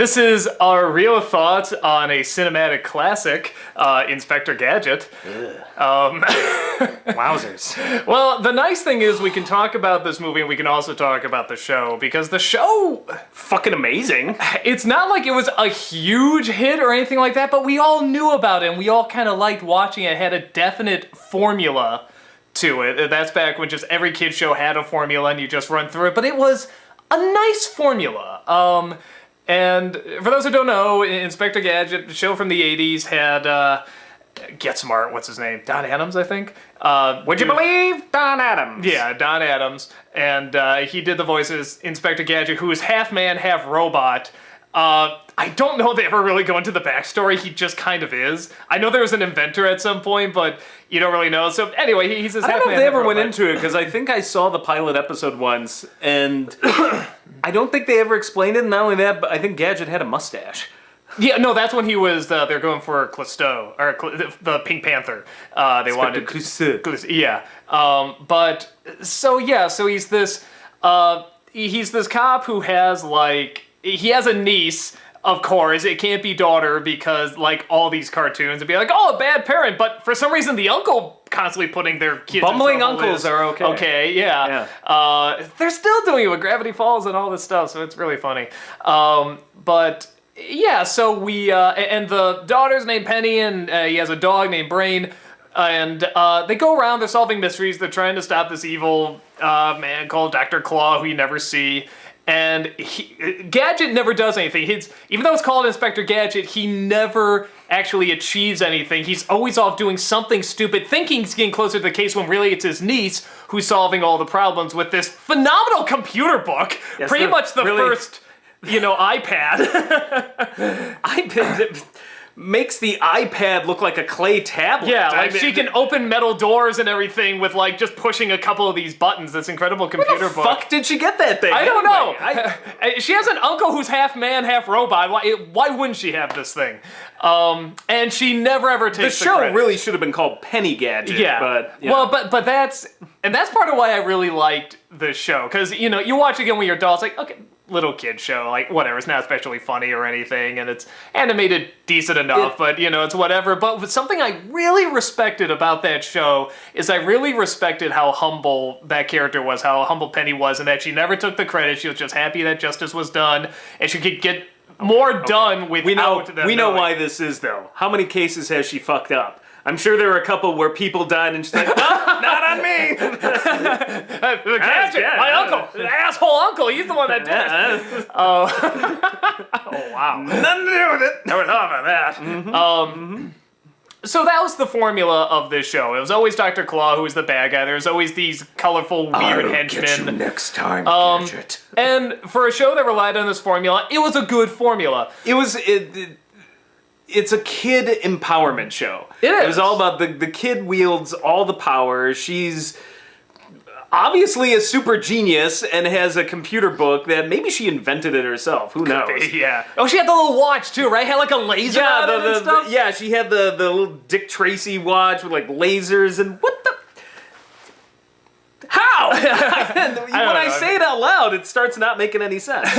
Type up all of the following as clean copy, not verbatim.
this is our real thoughts on a cinematic classic, Inspector Gadget. Wowzers. Well, the nice thing is we can talk about this movie and we can also talk about the show, because the show, Fucking amazing. it's not like it was a huge hit or anything like that, but we all knew about it and we all kind of liked watching it. It had a definite formula to it. That's back when just every kid show had a formula and you just run through it, but it was a nice formula. And for those who don't know, Inspector Gadget, the show from the 80s, had, Get Smart, what's his name? Don Adams, I think? Would you believe Don Adams? Yeah, Don Adams. And he did the voices Inspector Gadget, who is half man, half robot. I don't know if they ever really go into the backstory. He just kind of is. I know there was an inventor at some point, but you don't really know. So anyway, he's this half man, I don't know if they ever half went robot. into it, because I think I saw the pilot episode once, and I don't think they ever explained it. And not only that, but I think Gadget had a mustache. Yeah, no, that's when he was, they're going for Clouseau, or the Pink Panther. They wanted... Clouseau. Yeah. But, so he's this cop who has, like, he has a niece, of course. It can't be daughter, because, like, all these cartoons would be like, oh, a bad parent, but for some reason the uncle constantly putting their kids Bumbling in trouble uncles are okay. Okay, yeah. They're still doing it with Gravity Falls and all this stuff, so it's really funny. But... yeah, so we, and the daughter's named Penny, and he has a dog named Brain, and they go around, they're solving mysteries, they're trying to stop this evil man called Dr. Claw, who you never see, and Gadget never does anything. Even though it's called Inspector Gadget, he never actually achieves anything. He's always off doing something stupid, thinking he's getting closer to the case when really it's his niece who's solving all the problems with this phenomenal computer book, Yes, pretty much the really... first... iPad. iPad makes the iPad look like a clay tablet. Yeah, like she can open metal doors and everything with like just pushing a couple of these buttons. This incredible computer book. Fuck did she get that thing? I don't know. She has an uncle who's half man, half robot. Why wouldn't she have this thing? And she never ever takes the show credit. really should have been called Penny Gadget. Yeah, but well, but that's part of why I really liked the show, because you watch it again with your doll. It's like, okay, little kid show, like whatever, it's not especially funny or anything, and it's animated decent enough, but it's whatever. But something I really respected about that show is I really respected how humble that character was, how humble Penny was, and that she never took the credit. She was just happy that justice was done, and she could get more done without them We know knowing. why this is, though. How many cases has she fucked up? I'm sure there were a couple where people died and she's like, no, not on me. Gadget, my uncle, the asshole uncle, he's the one that did it. Oh, wow. Nothing to do with it. Never thought about that. So that was the formula of this show. It was always Dr. Claw who was the bad guy. There was always these colorful, weird henchmen. Get you next time, Gadget. And for a show that relied on this formula, it was a good formula. It's a kid empowerment show. It is. It was all about the kid wields all the power. She's obviously a super genius and has a computer book that maybe she invented it herself. Who knows? Yeah. Oh, she had the little watch too, right? Had like a laser on it and stuff? Yeah, she had the little Dick Tracy watch with like lasers and what the... How? When I say it out loud, it starts not making any sense.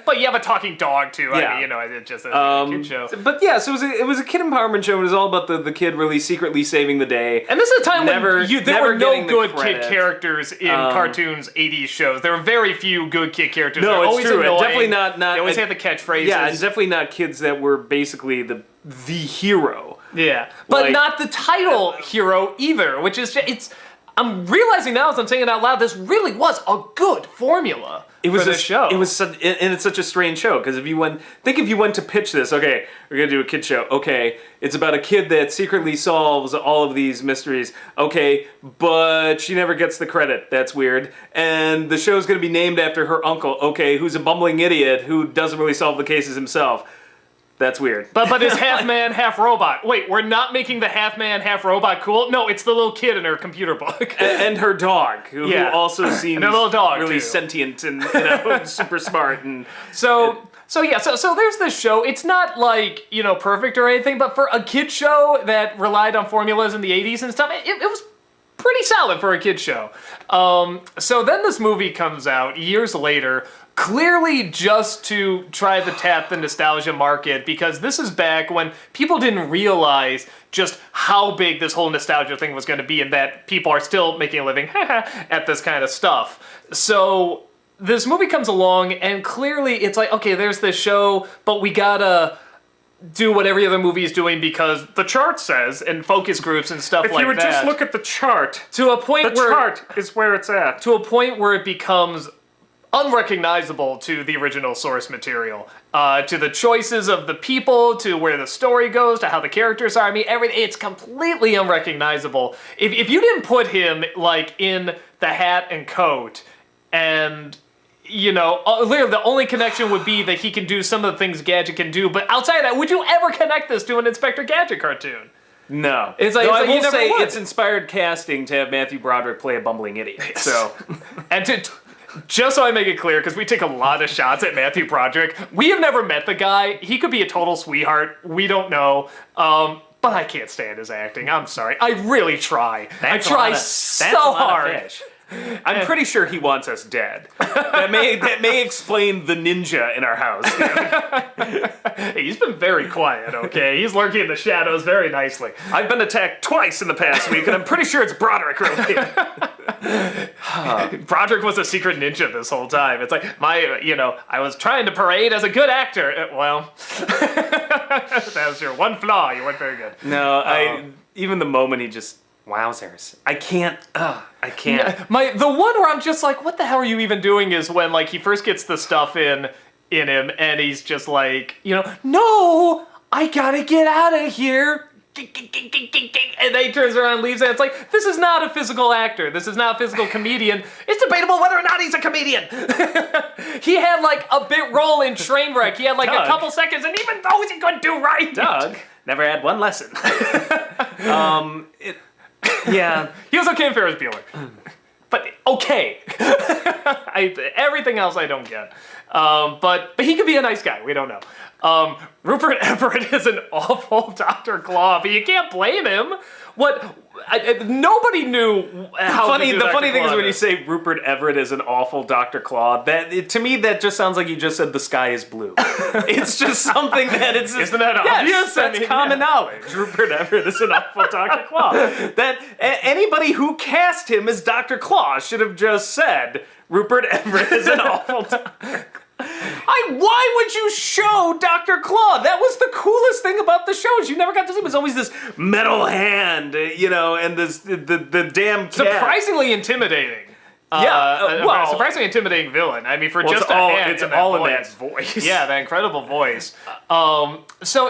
But you have a talking dog too. Yeah. I mean, it's just a kid show. But yeah, so it was a kid empowerment show. It was all about the kid really secretly saving the day. And this is a time when there were no getting the good credit. kid characters in cartoons, 80s shows. There were very few good kid characters. No, They're it's always true. And annoying. definitely not. They always had the catchphrases. Yeah, and definitely not kids that were basically the hero. Yeah, but Like- not the title hero either, which is I'm realizing now as I'm saying it out loud, this really was a good formula for this show. It was and it's such a strange show, because if you went to pitch this, okay, we're gonna do a kid show. Okay, it's about a kid that secretly solves all of these mysteries. Okay, but she never gets the credit. That's weird. And the show's gonna be named after her uncle. Okay, who's a bumbling idiot who doesn't really solve the cases himself. That's weird. But it's half man, half robot. Wait, we're not making the half man, half robot cool? No, it's the little kid in her computer book. And her dog, who also seems and her little dog really too. sentient and super smart. And So there's this show. It's not like, perfect or anything, but for a kid show that relied on formulas in the 80s and stuff, it was pretty solid for a kid show. So then this movie comes out years later, Clearly just to try to tap the nostalgia market, because this is back when people didn't realize just how big this whole nostalgia thing was going to be, and that people are still making a living at this kind of stuff. So this movie comes along, and clearly it's like, okay, there's this show, but we gotta do what every other movie is doing because the chart says, and focus groups and stuff like that. If you would just look at the chart, to a point the chart is where it's at. To a point where it becomes unrecognizable to the original source material, to the choices of the people, to where the story goes, to how the characters are. I mean, everything, it's completely unrecognizable. If you didn't put him, like, in the hat and coat, and, you know, literally the only connection would be that he can do some of the things Gadget can do, but outside of that, would you ever connect this to an Inspector Gadget cartoon? No. It's like, I you will never say would. it's inspired casting to have Matthew Broderick play a bumbling idiot. So, And just so I make it clear, because we take a lot of shots at Matthew Broderick, we have never met the guy. He could be a total sweetheart. We don't know. But I can't stand his acting. I'm sorry. I really try. I try so hard. I'm pretty sure he wants us dead. That may explain the ninja in our house. Hey, he's been very quiet, okay? He's lurking in the shadows very nicely. I've been attacked twice in the past week, and I'm pretty sure it's Broderick related. Broderick was a secret ninja this whole time. It's like, I was trying to parade as a good actor. Well, that was your one flaw. You weren't very good. No, even the moment he just... Wowzers. I can't. The one where I'm just like, what the hell are you even doing is when, like, he first gets the stuff in him, and he's just like, no, I gotta get out of here. And then he turns around and leaves, and it's like, this is not a physical actor. This is not a physical comedian. It's debatable whether or not he's a comedian. He had, like, a bit role in Trainwreck. He had, like, a couple seconds, and even those he couldn't do right. Doug never had one lesson. Yeah. He was okay in Ferris Bueller. But okay. Everything else I don't get. But he could be a nice guy. We don't know. Rupert Everett is an awful Dr. Claw, but you can't blame him. Nobody knew how to do The funny Dr. thing is Claw when you say Rupert Everett is an awful Dr. Claw, to me that just sounds like you just said the sky is blue. It's just something that it's... Isn't that obvious? Yes, that's common knowledge. Rupert Everett is an awful Dr. Claw. That anybody who cast him as Dr. Claw should have just said Rupert Everett is an awful Dr. Claw. Why would you show Dr. Claw? That was the coolest thing about the show. You never got to see. It was always this metal hand, and this the damn cat. Surprisingly intimidating. Surprisingly intimidating villain. I mean, for just a hand, it's all in that voice. Yeah, that incredible voice. So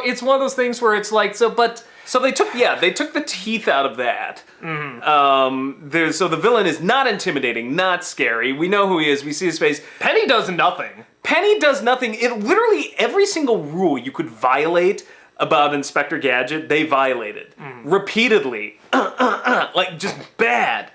it's one of those things where it's like, So they took the teeth out of that. Mm-hmm. So the villain is not intimidating, not scary. We know who he is. We see his face. Penny does nothing. Penny does nothing. It literally every single rule you could violate about Inspector Gadget, they violated repeatedly. Like just bad.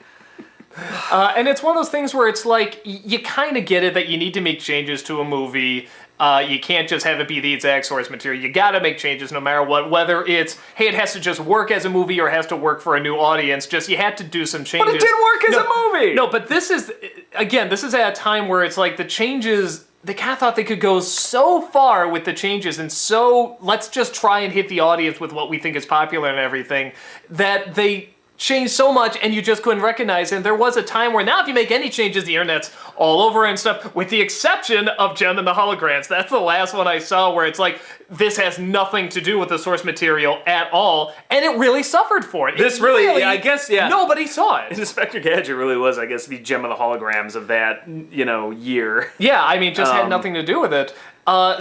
And it's one of those things where it's like, you kind of get it that you need to make changes to a movie. You can't just have it be the exact source material. You gotta make changes no matter what. Whether it's, hey, it has to just work as a movie or it has to work for a new audience. Just, you had to do some changes. But it did work as a movie! No, but this is at a time where it's like the changes, they kind of thought they could go so far with the changes, and so let's just try and hit the audience with what we think is popular and everything, that they changed so much and you just couldn't recognize it. And there was a time where now if you make any changes, the internet's all over and stuff, with the exception of Gem and the Holograms. That's the last one I saw where it's like, this has nothing to do with the source material at all, and it really suffered for it. I guess, yeah. Nobody saw it. Inspector Gadget really was, I guess, the Gem of the Holograms of that, year. Yeah, I mean, just had nothing to do with it.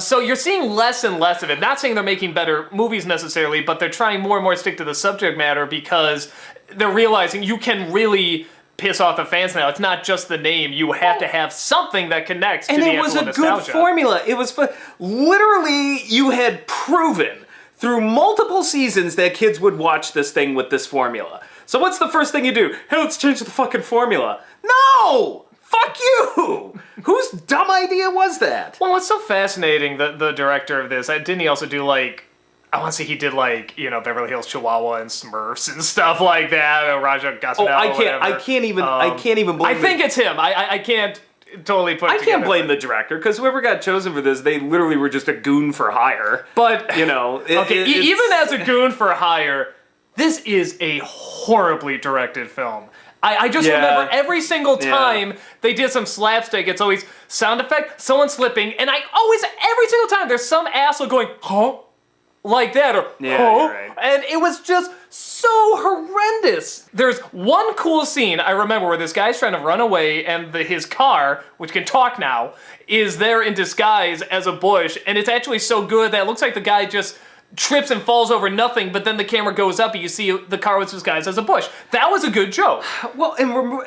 So you're seeing less and less of it. Not saying they're making better movies necessarily, but they're trying more and more to stick to the subject matter because they're realizing you can really piss off the fans now. It's not just the name. You have to have something that connects to the actual nostalgia. And it was a good formula. It was literally, you had proven through multiple seasons that kids would watch this thing with this formula. So what's the first thing you do? Hey, let's change the fucking formula. No! Fuck you! Whose dumb idea was that? Well, what's so fascinating, the director of this, didn't he also do, like, I want to say he did, like, Beverly Hills Chihuahua and Smurfs and stuff like that, Raja Gosnell, I can't even believe I think it's him. I can't totally put I together. can't blame the director, because whoever got chosen for this, they literally were just a goon for hire. But, You know, even as a goon for hire, this is a horribly directed film. I just remember every single time they did some slapstick, it's always sound effect, someone slipping, and every single time, there's some asshole going, huh? Like that, or huh? you're right. And it was just so horrendous. There's one cool scene I remember where this guy's trying to run away, and his car, which can talk now, is there in disguise as a bush, and it's actually so good that it looks like the guy just trips and falls over nothing, but then the camera goes up and you see the car was disguised as a bush. That was a good joke. Well, and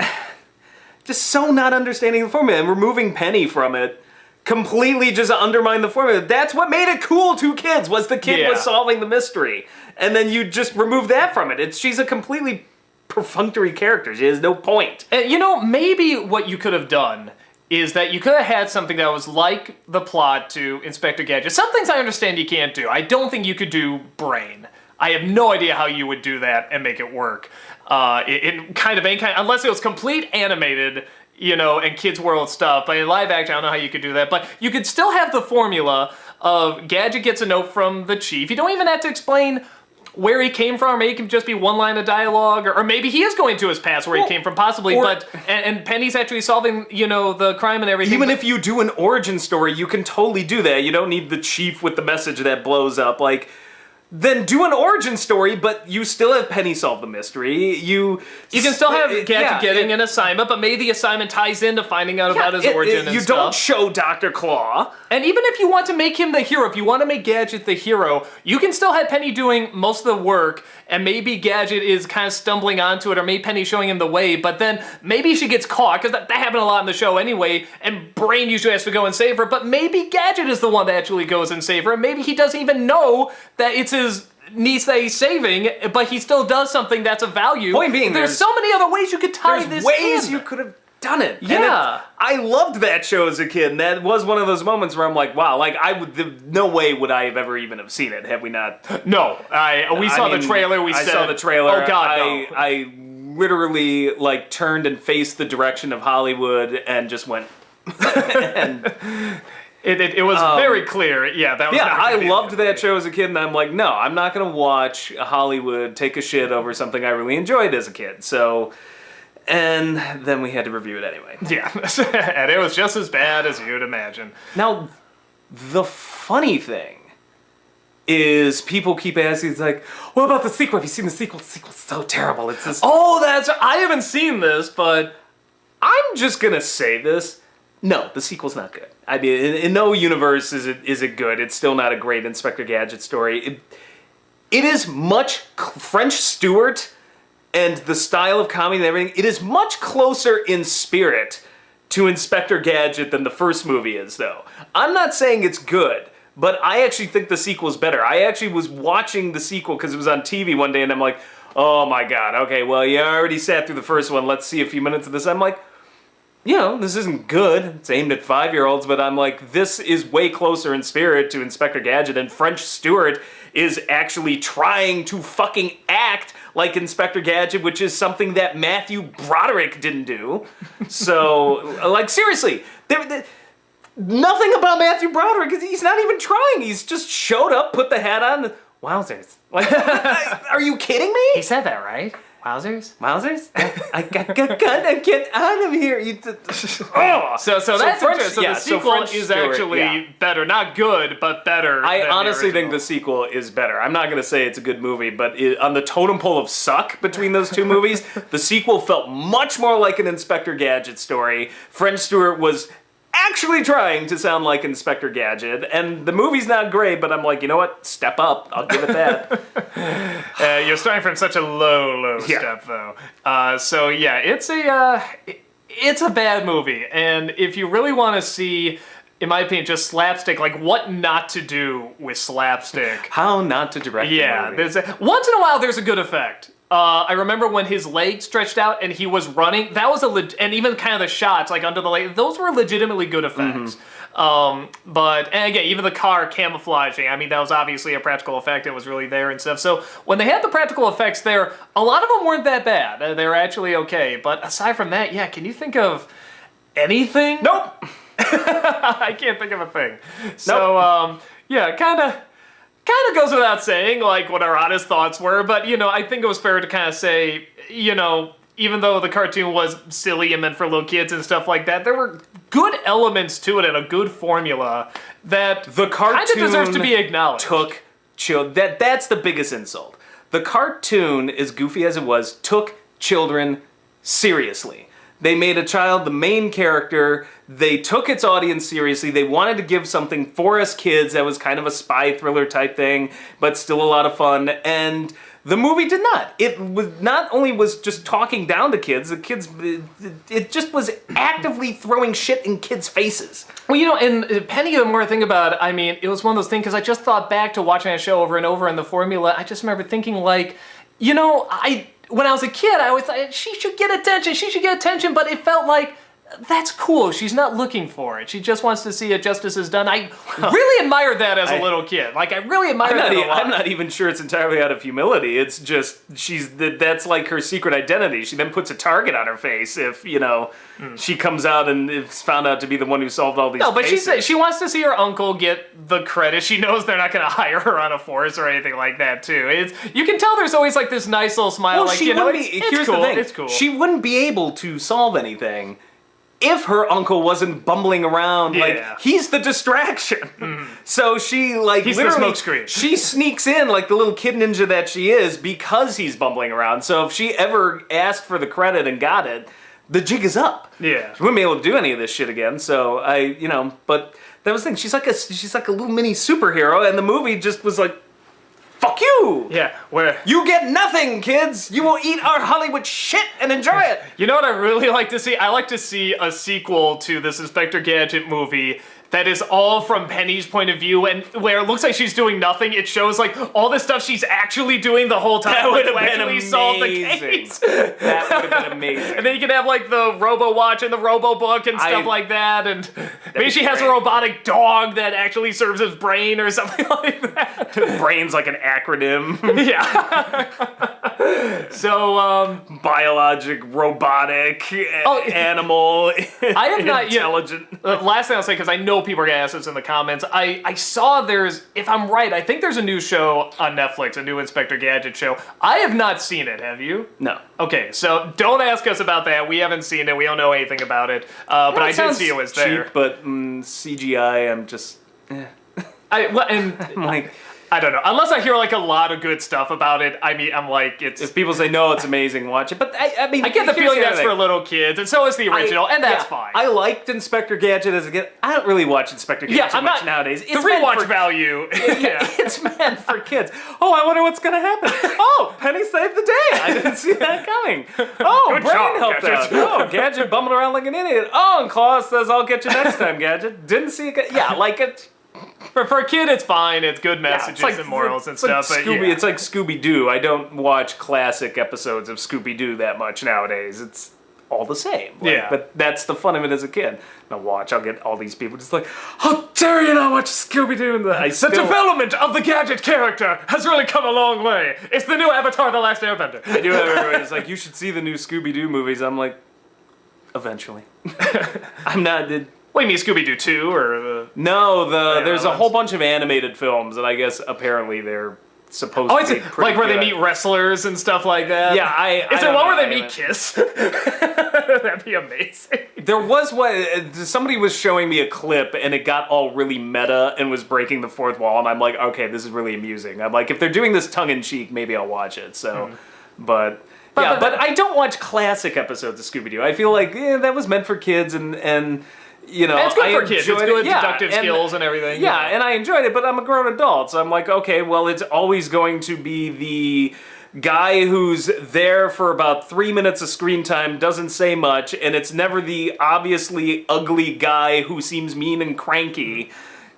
just so not understanding the formula, and removing Penny from it completely just undermined the formula. That's what made it cool to kids, was the kid was solving the mystery. And then you just remove that from it. She's a completely perfunctory character. She has no point. And, maybe what you could have done is that you could have had something that was like the plot to Inspector Gadget. Some things I understand you can't do. I don't think you could do Brain. I have no idea how you would do that and make it work. In kind of any kind, unless it was complete animated, and Kids World stuff. But in live action, I don't know how you could do that. But you could still have the formula of Gadget gets a note from the chief. You don't even have to explain where he came from, or maybe it can just be one line of dialogue, or maybe he is going to his past where he came from, possibly, and Penny's actually solving, the crime and everything. Even if you do an origin story, you can totally do that. You don't need the chief with the message that blows up. Then do an origin story, but you still have Penny solve the mystery. You can still have Gadget getting an assignment, but maybe the assignment ties into finding out about his origin and you stuff. don't show Dr. Claw. And even if you want to make him the hero, if you want to make Gadget the hero, you can still have Penny doing most of the work, and maybe Gadget is kind of stumbling onto it, or maybe Penny's showing him the way, but then maybe she gets caught, because that happened a lot in the show anyway, and Brain usually has to go and save her, but maybe Gadget is the one that actually goes and saves her, and maybe he doesn't even know that it's his niece that he's saving, but he still does something that's of value. Point being, there's so many other ways you could tie this in. There's ways you could have done it. Yeah. I loved that show as a kid, and that was one of those moments where I'm like, wow, no way would I have ever even have seen it had we not. No, we saw the trailer. I saw the trailer. Oh God, no. I literally turned and faced the direction of Hollywood and just went. and It was very clear. Yeah, that was. Yeah, not I gonna be loved that show as a kid, and I'm like, no, I'm not going to watch Hollywood take a shit over something I really enjoyed as a kid. So, and then we had to review it anyway. Yeah, and it was just as bad as you'd imagine. Now, the funny thing is people keep asking, it's like, what about the sequel? Have you seen the sequel? The sequel's so terrible. It's this. Oh, I haven't seen this, but I'm just going to say this. No, the sequel's not good. I mean, in no universe is it good. It's still not a great Inspector Gadget story. It is much French Stewart and the style of comedy and everything. It is much closer in spirit to Inspector Gadget than the first movie is, though. I'm not saying it's good, but I actually think the sequel's better. I actually was watching the sequel because it was on TV one day, and I'm like, oh my God, okay, well, you already sat through the first one. Let's see a few minutes of this. I'm like, this isn't good. It's aimed at 5-year-olds, but I'm like, this is way closer in spirit to Inspector Gadget, and French Stewart is actually trying to fucking act like Inspector Gadget, which is something that Matthew Broderick didn't do. So, seriously, nothing about Matthew Broderick, he's not even trying. He's just showed up, put the hat on, wowzers. Are you kidding me? He said that, right? Wowzers? Wowzers? I gotta get out of here. So that's French, so the sequel French is Stewart, actually better. Not good, but better. I honestly think the the sequel is better. I'm not going to say it's a good movie, but on the totem pole of suck between those two movies, the sequel felt much more like an Inspector Gadget story. French Stewart was actually trying to sound like Inspector Gadget, and the movie's not great, but I'm like, you know what? Step up. I'll give it that. You're starting from such a low step, though. It's a bad movie, and if you really want to see, in my opinion, just slapstick, like what not to do with slapstick. How not to direct a movie. Once in a while, there's a good effect. I remember when his leg stretched out and he was running. That was and even kind of the shots like under the leg. Those were legitimately good effects. And again, even the car camouflaging. I mean, that was obviously a practical effect. It was really there and stuff. So when they had the practical effects there, a lot of them weren't that bad. They were actually okay. But aside from that, yeah, can you think of anything? Nope. I can't think of a thing. So, yeah, kind of goes without saying, like, what our honest thoughts were, but, I think it was fair to kind of say, even though the cartoon was silly and meant for little kids and stuff like that, there were good elements to it and a good formula that the cartoon kind of deserves to be acknowledged. That's the biggest insult. The cartoon, as goofy as it was, took children seriously. They made a child the main character. They took its audience seriously. They wanted to give something for us kids that was kind of a spy thriller type thing, but still a lot of fun. And the movie did not. It was not only was just talking down to kids, it just was actively throwing shit in kids' faces. Well, and Penny, the more I think about it, I mean, it was one of those things, because I just thought back to watching that show over and over, and the formula, I just remember thinking, like, when I was a kid, I always thought, she should get attention, but it felt like, that's cool. She's not looking for it. She just wants to see justice is done. I really admired that as a little kid. Like, I really admired that a lot. I'm not even sure it's entirely out of humility. It's just, that's like her secret identity. She then puts a target on her face if, she comes out and is found out to be the one who solved all these cases. No, but she said she wants to see her uncle get the credit. She knows they're not going to hire her on a force or anything like that, too. You can tell there's always, like, this nice little smile. Well, like, here's cool. the thing. It's cool. She wouldn't be able to solve anything if her uncle wasn't bumbling around, like, he's the distraction. So she, like, he's literally, the smokescreen. She sneaks in like the little kid ninja that she is because he's bumbling around. So if she ever asked for the credit and got it, the jig is up. Yeah. She wouldn't be able to do any of this shit again. So but that was the thing. She's like a little mini superhero, and the movie just was like, fuck you! Yeah, where... You get nothing, kids! You will eat our Hollywood shit and enjoy it! You know what I really like to see? I like to see a sequel to this Inspector Gadget movie that is all from Penny's point of view, and where it looks like she's doing nothing. It shows, like, all the stuff she's actually doing the whole time. That would have been amazing. Solve the case. That would have been amazing. And then you can have, like, the Robo-Watch and the Robo-Book and stuff like that, and maybe she has a robotic dog that actually serves as brain or something like that. Brain's like an acronym. Yeah. So, biologic, robotic, animal, I have not intelligent. Last thing I'll say, because I know people are going to ask this in the comments, I saw there's, if I'm right, I think there's a new show on Netflix, a new Inspector Gadget show. I have not seen it, have you? No. Okay, so don't ask us about that. We haven't seen it. We don't know anything about it. But I did see it was there. Cheap, but CGI, I'm just... I'm like... I don't know. Unless I hear, like, a lot of good stuff about it, I mean, I'm like, it's... If people say, no, it's amazing, watch it. But, I mean... I get the feeling that's for little kids, and so is the original, and that's fine. I liked Inspector Gadget as a kid. I don't really watch Inspector Gadget much nowadays. It's the rewatch value. It's meant for kids. Oh, I wonder what's going to happen. Oh, Penny saved the day. I didn't see that coming. Oh, Good Brain job, helped Gadget. out. Oh, Gadget bumbling around like an idiot. Oh, and Claus says, I'll get you next time, Gadget. Didn't see it. Yeah, like it... For a kid, it's fine. It's good messages and morals and stuff. Like It's like Scooby-Doo. I don't watch classic episodes of Scooby-Doo that much nowadays. It's all the same. But that's the fun of it as a kid. Now I'll get all these people just like, how dare you not watch Scooby-Doo? The development of the Gadget character has really come a long way. It's the new Avatar: The Last Airbender. I do have everybody's like, you should see the new Scooby-Doo movies. I'm like, eventually. I'm not... What, you mean Scooby-Doo 2, or No, there's a whole bunch of animated films, and I guess apparently they're supposed to be pretty like where good. they meet wrestlers and stuff like that? Yeah, Is there one where they meet Kiss? That'd be amazing. There was one, somebody was showing me a clip, and it got all really meta and was breaking the fourth wall, and I'm like, okay, this is really amusing. I'm like, if they're doing this tongue-in-cheek, maybe I'll watch it, so, but I don't watch classic episodes of Scooby-Doo. I feel like, that was meant for kids, and it's good for kids. It's good deductive skills and everything. Yeah, and I enjoyed it, but I'm a grown adult, so I'm like, okay, well, it's always going to be the guy who's there for about 3 minutes of screen time, doesn't say much, and it's never the obviously ugly guy who seems mean and cranky.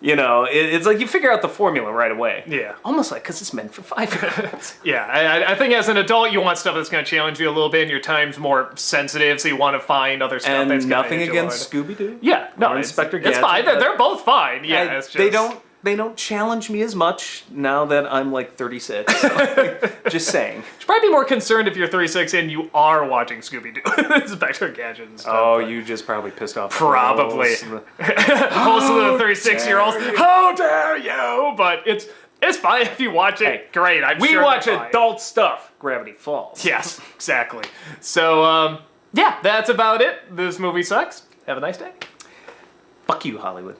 It's like you figure out the formula right away. Yeah. Almost like because it's meant for 5-year-olds. Yeah, I think as an adult, you want stuff that's going to challenge you a little bit, and your time's more sensitive, so you want to find other stuff and that's going to nothing against Scooby-Doo? Yeah, no, Inspector Gadget. It's fine. They're both fine. Yeah, it's just... They don't... they don't challenge me as much now that I'm like 36. So, just saying. Should probably be more concerned if you're 36 and you are watching Scooby-Doo. This is Back to Gadget and stuff. Oh, but you just probably pissed off probably. Most of the 36-year-olds. How dare you? But it's fine if you watch it. Hey, great. I'm we sure watch they're fine. adult stuff. Gravity Falls. Yes, exactly. So, yeah, that's about it. This movie sucks. Have a nice day. Fuck you, Hollywood.